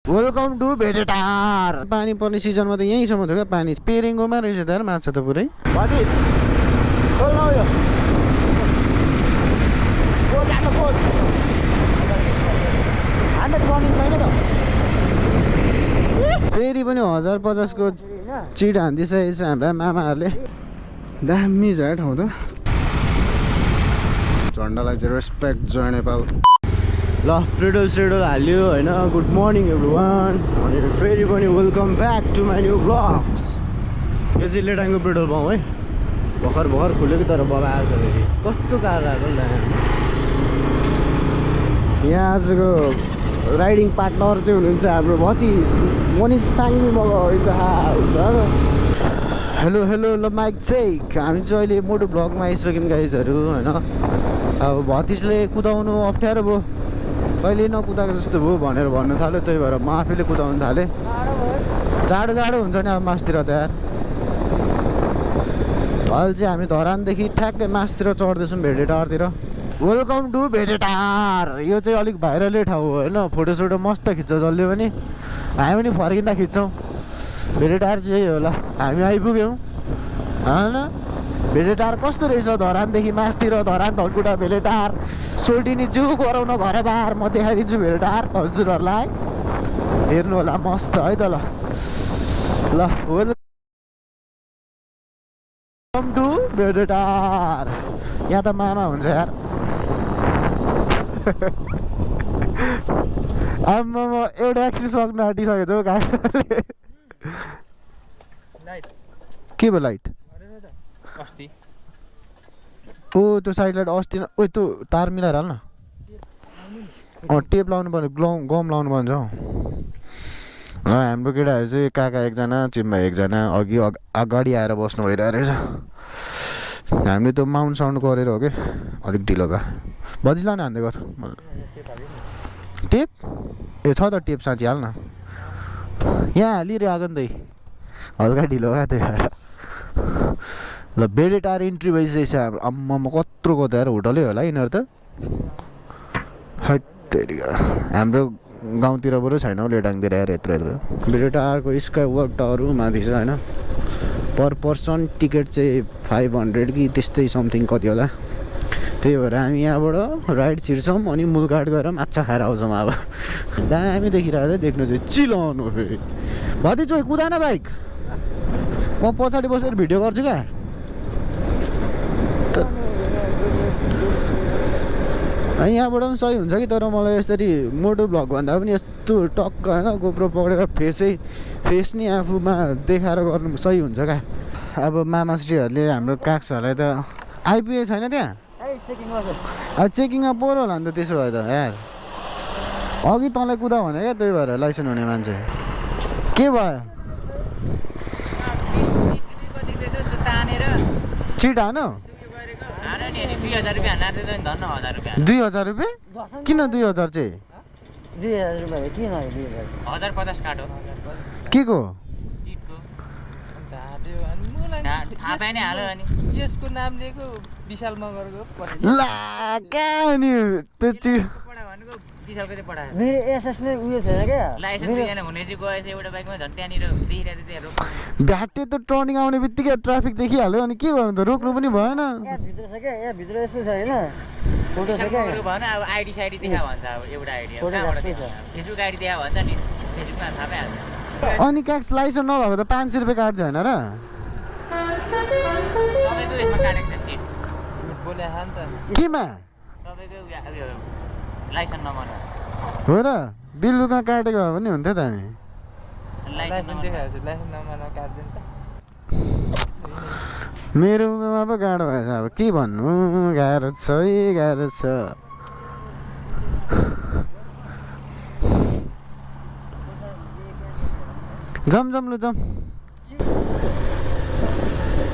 Welcome to Bhedetar. पानी पर्ने सिजनमा त यहीँसम्म थियो क्या पानी, पेरेङ्गोमा रहेछ त माछा त पुरै। फेरि पनि 1050 को चिट हान्दिसकेको छ हाम्रा मामाहरूले। दामी छ ठाउँ त। झन्डालाई चाहिँ रेस्पेक्ट जय नेपाल। ल पेट्रोल सेट्रोल हाल्यो होइन। Good morning everyone. अनि फेरि पनि welcome back to my new blogs. यो चाहिँ लेटाङको पेट्रोल पम्प है। भर्खर भर्खर खुलेको तर बबा आएको छ फेरि। कस्तो कार आएको नि यहाँ आजको राइडिङ पार्टनर चाहिँ हुनुहुन्छ हाम्रो भतिज मनिष पाङ्मी मगर। हेलो हेलो ल माइक चेक। हामी चाहिँ अहिले मोटो ब्लगमा आइसक्यौँ गाइजहरू होइन। अब भतिजले कुदाउनु अप्ठ्यारो भयो, कहिले नकुदाएको जस्तो भयो भनेर भन्नु थाल्यो, त्यही भएर म आफैले कुदाउनु थालेँ। जाडो जाडो हुन्छ नि अब मासतिर त यार। अहिले चाहिँ हामी धरानदेखि ठ्याक्कै मासतिर चढ्दैछौँ भेडेटारतिर। Welcome to Bhedetar. यो चाहिँ अलिक भाइरलै ठाउँ हो होइन। फोटोसोटो मस्त खिच्छ जसले पनि, हामी पनि फर्किँदा खिच्छौँ। भेडेटार चाहिँ यही होला। हामी आइपुग्यौँ होइन। भेडेटार कस्तो रहेछ धरानदेखि मासतिर, धरान धनकुटा भेडेटार सोल्टिनी जू गराउन घर बार म देखाइदिन्छु भेडेटार हजुरहरूलाई। हेर्नु होला मस्त है त। ल वेलकम टु भेडेटार। यहाँ त मामा हुन्छ यार। आम्मा म एउटा एक्सपिरियन्स सक्नु आँटिसकेको छु गाडीले। के भयो लाइट? ओ त्यो साइड लाइट अस्ति ओ त्यो तार मिलाएर हाल न। टेप लाउनु पर्ने, गम लाउनु पर्छ हौ। ल हाम्रो केटाहरू चाहिँ काका एकजना चिम्बा एकजना अघि अगाडि आएर बस्नु भइरहेको रहेछ। हामीले त्यो माउन्ट साउन्ड गरेर हो कि अलिक ढिलो भयो। बजिला नि हान्दै गर। टेप ए छ त टेप साँची हाल न। यहाँ हालिरहे आगो नि त हल्का ढिलो भयो त्यही भएर। ल भेडेटार इन्ट्री भइसकेको छ हाम्रो। आम्मामा कत्रो कता यार होटलै होला यिनीहरू त। हैत्तेरिका हाम्रो गाउँतिर बरु छैन हौ लेटाङतिर यार यत्रो यत्रो। भेडेटारको स्काई वक टावर माथि छ होइन। पर पर्सन टिकट चाहिँ 500 कि त्यस्तै समथिङ कति होला। त्यही भएर हामी यहाँबाट राइड छिर्छौँ अनि मुलघाट गएर माछा खाएर आउँछौँ। अब दामी देखिरहेको छ देख्नु चाहिँ चिलाउनु फेरि। भतिज कुदाएन बाइक, म पछाडि बसेर भिडियो गर्छु क्या। यहाँबाट पनि सही हुन्छ कि, तर मलाई यसरी मोटो भ्लग भन्दा पनि यस्तो टक्क होइन गोप्रो पक्रेर फेस नि आफूमा देखाएर गर्नु सही हुन्छ क्या। अब मामाश्रीहरूले हाम्रो काक्सहरूलाई त आइपुगेको छैन त्यहाँ। चेकिङमा पऱ्यो होला नि त त्यसो भए त यार। अघि तँलाई कुदा भने क्या, त्यही भएर लाइसेन्स हुने मान्छे के भयो? चिट हान 2000 रुपियाँ? किन 2000 चाहिँ? 2000 रुपियाँ किन 1050 काटो के को? थाहा पाएन हाल्यो अनि यसको नाम लिएको विशाल मगरको ला कानी त्यो चिट भनेको विशालको चाहिँ पठायो। मेरो एसएस नै उयो छैन क्या। लाइसेन्स दुईजना हुने चाहिँ गएछ एउटा बाइकमा झन् त्यहाँनिर देखिरहेको थियो रोक्नु। भ्याटे त टर्निङ आउने बित्तिकै ट्राफिक देखिहाल्यो अनि के गर्नु त, रोक्नु पनि भएन। यहाँ भित्र छ क्या, यहाँ भित्र यस्तो छ होइन फोटो छ क्या। भन अब आइडी साइडी देखा भन्छ। अब एउटा आइडी फेसबुक आइडी देखा भन्छ नि, फेसबुकमा थाहा पाइहाल्छ। अनि क्याक्स लाइसेन्स नभएको त 500 रुपियाँ काट्दै होइन र? तपाईँको यसमा काटेको छ चिट बोले नि त केमा? तपाईँको लाइसेन्स नम्बर हो र? बिलबुकमा काटेको भए पनि हुन्थ्यो त हामी। लाइसेन्स देखाएको छ, लाइसेन्स नम्बर काट्दैन त। मेरोमा पो गाह्रो भएछ अब के भन्नु। गाह्रो छ है, गाह्रो छ। जम लु जम।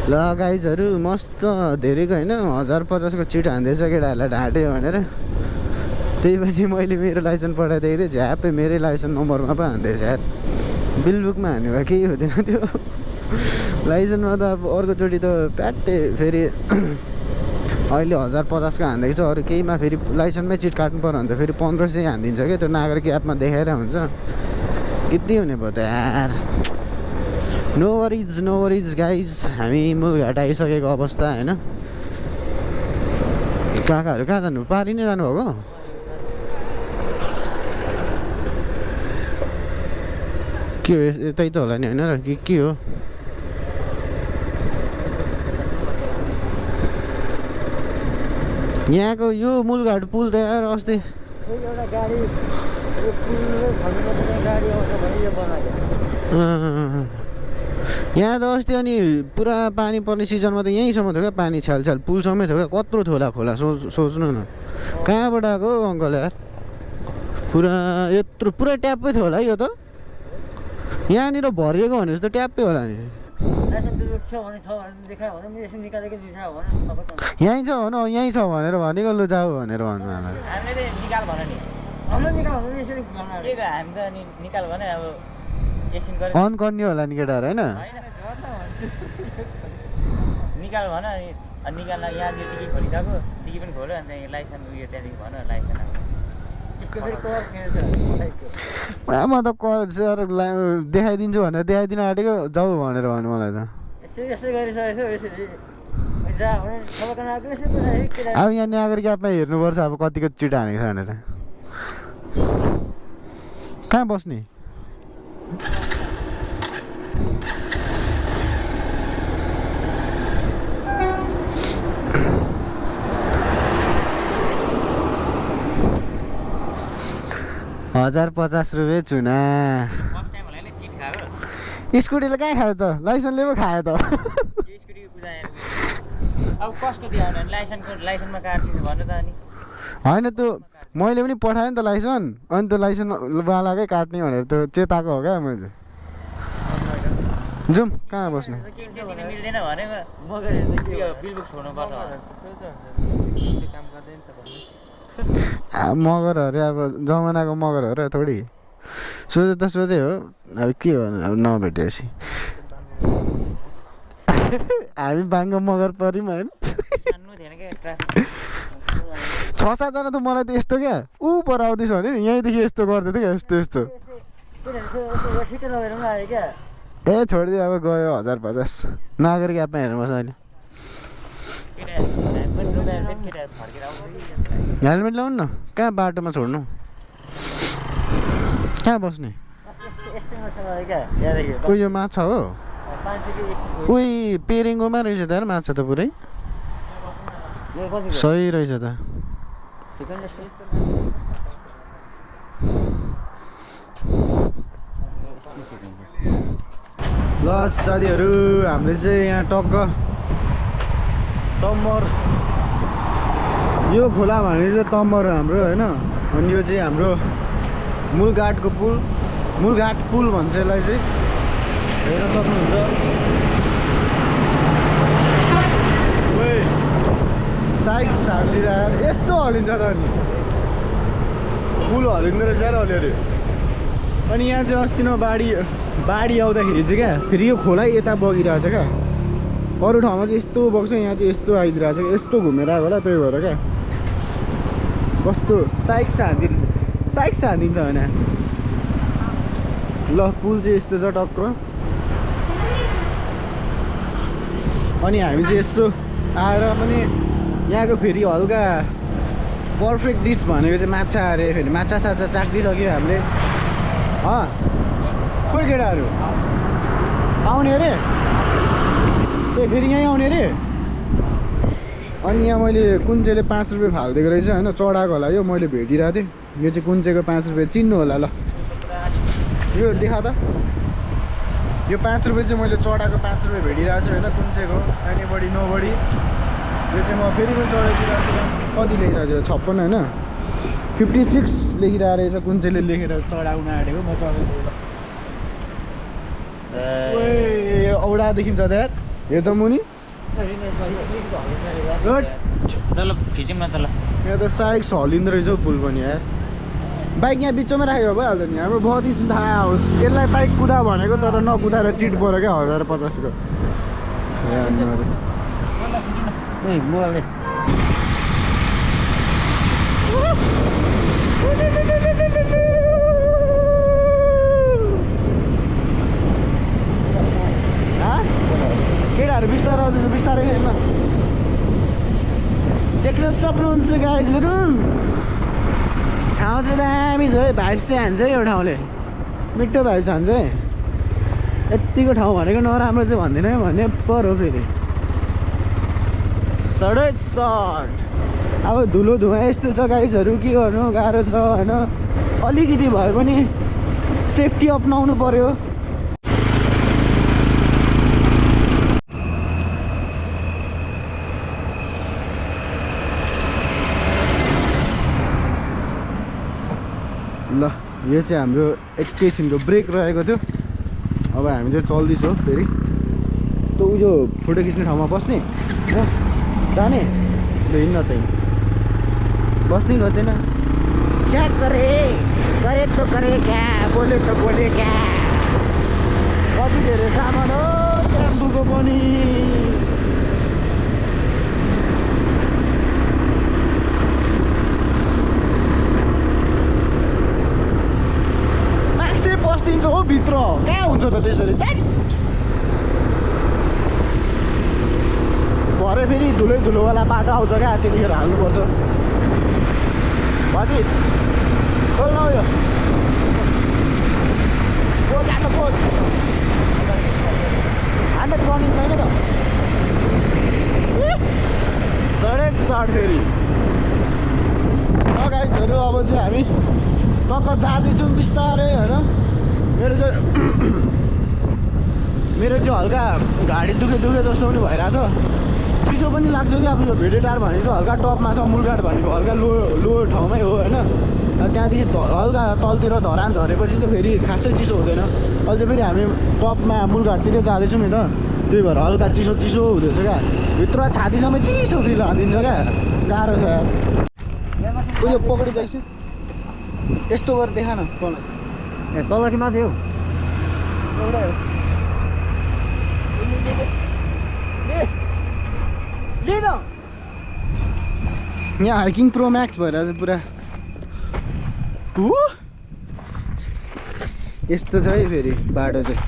ल गाइजहरू मस्त धेरैको होइन 1050 को चिट हान्दैछ केटाहरूलाई ढाँट्यो भनेर। त्यही पनि मैले मेरो लाइसेन्स पठाइदिएको थिएँ, झ्यापै मेरै लाइसेन्स नम्बरमा पो हान्दैछ यार। बिलबुकमा हान्यो भए केही हुँदैन त्यो। लाइसेन्समा त अब अर्कोचोटि त प्याट्टै फेरि अहिले 1050 को हान्दैछ। अरू केहीमा फेरि लाइसेन्समै चिट काट्नु पर्यो भने त फेरि 1500 हानिदिन्छ क्या। त्यो नागरिक एपमा देखाएर हुन्छ। किति हुने भयो त यार नो वरिज गाइज हामी मूलघाट आइसकेको अवस्था होइन काकाहरू कहाँ जानु पारि नै जानुभएको के हो यतै त होला नि होइन र के हो यहाँको यो मूलघाट पुल त यार अस्ति एउटा गाडी यो पुलले भन्नुपर्ने गाडी आउँछ भने यो बनाएको यहाँ त अस्ति अनि पुरा पानी पर्ने सिजनमा त यहीँसम्म थियो क्या पानी छ्याल पुलसम्मै थियो क्या कत्रो थियो खोला सोच्नु न कहाँबाट आएको अङ्कल यार पुरा यत्रो पुरा ट्यापै थियो होला यो त यहाँनिर भरिएको भने जस्तो ट्यापै होला नि यहीँ छ भन यहीँ छ भनेर भनेको लु जाऊ भनेर भन्नु हामीले निकाल भन नि के त हामी त नि निकाल भने अब एकछिन गरेर अन गर्ने होला नि केटाहरू होइन निकाल भन अनि निकाल्न यहाँ टिकट खोलिसक्यो टिकट पनि खोल्यो अन्त लाइसेन्स उयो त्यहाँदेखि भन लाइसेन्स म त सर देखाइदिन्छु भनेर देखाइदिनु आँटेको जाऊ भनेर भन्नु मलाई त अब यहाँ नागरिक एपमा हेर्नुपर्छ अब कतिको चिट हानेको छ भनेर कहाँ बस्ने ₹1050 चुना स्कुटीले कहाँ खायो त लाइसेन्सले पो खायो त अब कसको दियो भने लाइसेन्समा काट्दिन्छ भन्नु त अनि होइन त्यो मैले पनि पठाएँ नि त लाइसेन्स अनि त्यो लाइसेन्सवालाकै काट्ने भनेर त्यो चेताएको हो क्या मैले जाउँ कहाँ बस्ने मिल्दैन भनेको बिलबुक छोड्नुपर्छ मगर अरे अब जमानाको मगर हो र थोडी सोचे त सोझै हो अब के भन्नु अब नभेटेपछि हामी बाङ्गो मगर पऱ्यौँ होइन 6-7 जना त मलाई त यस्तो क्या ऊ पर आउँदैछ भने नि यहीँदेखि यस्तो गर्दै थियो क्या यस्तो ए छोडिदियो अब गयो 1050 नागरिक एपमा हेर्नुपर्छ अहिले हेलमेट लाउनु न कहाँ बाटोमा छोड्नु कहाँ बस्ने उयो माछा हो उही पेरेङ्गोमा रहेछ त यार माछा त पुरै सही रहेछ त ल साथीहरू हामीले चाहिँ यहाँ टक्क तम्मर यो खोला भनेर चाहिँ तम्मर हाम्रो होइन अनि यो चाहिँ हाम्रो मूलघाटको पुल मूलघाट पुल भन्छ यसलाई चाहिँ हेर्न सक्नुहुन्छ साइक्स हालिदिएर यस्तो हलिन्छ त अनि पुल हलिँदो रहेछ र अलिअलि अनि यहाँ चाहिँ अस्ति न बाढी आउँदाखेरि चाहिँ क्या फेरि यो खोला यता बगिरहेछ क्या अरू ठाउँमा चाहिँ यस्तो बग्छ यहाँ चाहिँ यस्तो आइदिरहेछ यस्तो घुमेर आएको होला त्यही भएर क्या कस्तो साइक्स हानिदिन्छ होइन ल पुल चाहिँ यस्तो छ टक्क अनि हामी चाहिँ यसो आएर पनि यहाँको फेरि हल्का पर्फेक्ट डिस भनेको चाहिँ माछा अरे फेरि माछा साछा चाख्दिसक्यो हामीले कोही केटाहरू आउने अरे ए फेरि यहीँ आउने अरे अनि यहाँ मैले कुन्चेले ₹5 फालिदिएको रहेछ होइन चढाएको होला यो मैले भेटिरहेको थिएँ यो चाहिँ कुन्चेको ₹5 चिन्नु होला ल यो देखा त यो ₹5 चाहिँ मैले चढाएको ₹5 भेटिरहेको छु होइन कुन्चेको एनीबडी नोबडी यो चाहिँ म फेरि पनि चढाइदिइरहेको छु कति लेखिरहेको छ 56 होइन 56 लेखिरहेको रहेछ कुन्चेले लेखेर चढाउन आँटेको म चढाइदिएँ औडा देखिन्छ त यार यो त मुनि ल खिचौँ न त ल यहाँ त साइक्स हलिँदो रहेछ हौ पुल पनि यार बाइक यहाँ बिचमा राखेको भइहाल्छ नि हाम्रो बहुत ही थाहा होस् यसलाई बाइक कुदा भनेको तर नकुदाएर चिट पऱ्यो क्या 1050 को बिस्तारै हेर्न देख्न सक्नुहुन्छ गाइजहरू ठाउँ चाहिँ दामी छ है भाइब्स चाहिँ हान्छ है यो ठाउँले मिठो भाइब्स हान्छ है यत्तिको ठाउँ भनेको नराम्रो चाहिँ भन्दैन है भन्ने पर हो फेरि सडै सर्ट अब धुलो धुवा यस्तो छ गाइजहरू के गर्नु गाह्रो छ होइन अलिकति भए पनि सेफ्टी अपनाउनु पर्यो ल यो चाहिँ हाम्रो एकैछिनको ब्रेक रहेको थियो अब हामी चाहिँ चल्दैछौँ फेरि त उयो फोटो खिच्ने ठाउँमा बस्ने हो जाने ल हिँड्न चाहिँ बस्नै गर्दैन क्या करे तो करे क्या बोले तो बोले क्या कति धेरै सामान हो टेम्पोको पनि बस्दिन्छ हो भित्र कहाँ हुन्छ त त्यसरी भरे फेरि धुलै धुलोवाला बाटो आउँछ क्या त्यतिखेर हाल्नुपर्छ भनिज खोल्न यो कोच आएको कोच हान्ड्रेड रनिङ छैन त सडै सर्ट फेरि गाइजहरू अब चाहिँ हामी टक्क जाँदैछौँ बिस्तारै होइन मेरो चाहिँ हल्का घाडी दुखे जस्तो पनि भइरहेछ चिसो पनि लाग्छ कि अब यो भेडेटार भने चाहिँ हल्का टपमा छ मूलघाट भनेको हल्का लो ठाउँमै हो होइन त्यहाँदेखि हल्का तलतिर धरान झरेपछि चाहिँ फेरि खासै चिसो हुँदैन अहिले चाहिँ फेरि हामी टपमा मूलघाटतिर जाँदैछौँ नि त त्यही भएर हल्का चिसो हुँदैछ क्या भित्र छातीसम्म चिसो फिल हालिदिन्छ क्या गाह्रो छ यार उयो पक्रिदिएपछि यस्तो गरेर देखा न ए तल कि माथि हो एउटै हो यहाँ हाइकिङ प्रो म्याक्स भएर चाहिँ पुरा यस्तो छ है फेरि बाटो चाहिँ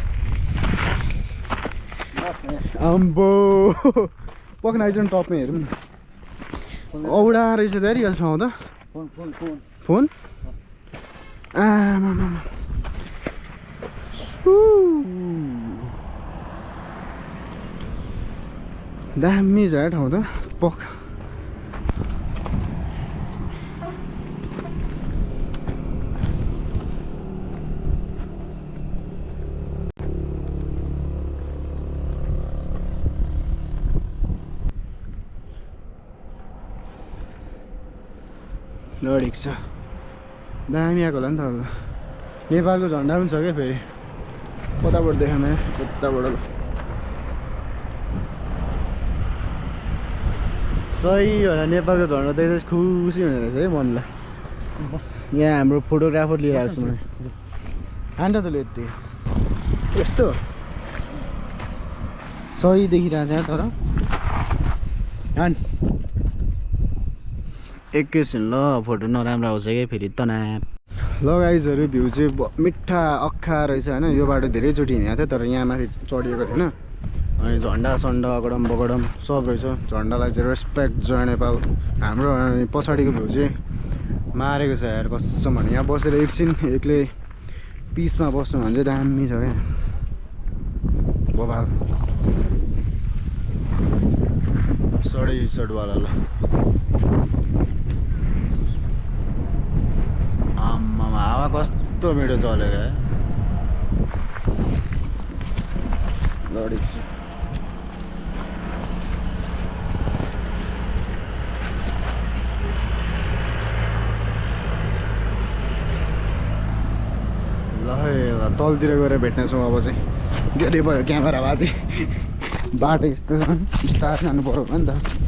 अम्बो पक्न आइज टपमा हेरौँ न औडा रहेछ धेरै यो ठाउँ त फोन आमा दामी छ ठाउँ त पक लडेक छ दामी आएको होला नि त अब नेपालको झन्डा पनि छ क्या फेरि कताबाट देखाउन यताबाट सही होला नेपालको झन्डा देख्दा खुसी हुने रहेछ है मनलाई यहाँ हाम्रो फोटोग्राफर लिएर आएको छु मैले हान्ड त यति यस्तो सही देखिरहेको छ तर हान एकैछिन ल फोटो नराम्रो आउँछ क्या फेरि तनाव ल गाइजहरू भ्यू चाहिँ मिठा अख्खा रहेछ होइन यो बाटो धेरैचोटि हिँडेको थियो तर यहाँ माथि चढिएको थिएन अनि झन्डा सन्डा अगडम बगडम सब रहेछ झन्डालाई चाहिँ रेस्पेक्ट जय नेपाल हाम्रो अनि पछाडिको भ्यू चाहिँ मारेको छ यार कसम भने यहाँ बसेर एकछिन एक्लै पिसमा बस्नु भने चाहिँ दामी छ क्या बबाल सडै सडवाला ल आम्मामा हावा कस्तो मिठो चलेको लडेको छु ल तलतिर गएर भेट्नेछौँ अब चाहिँ धेरै भयो क्यामेरा बाजे बाटो यस्तो बिस्तारै जानु पर्यो होला नि त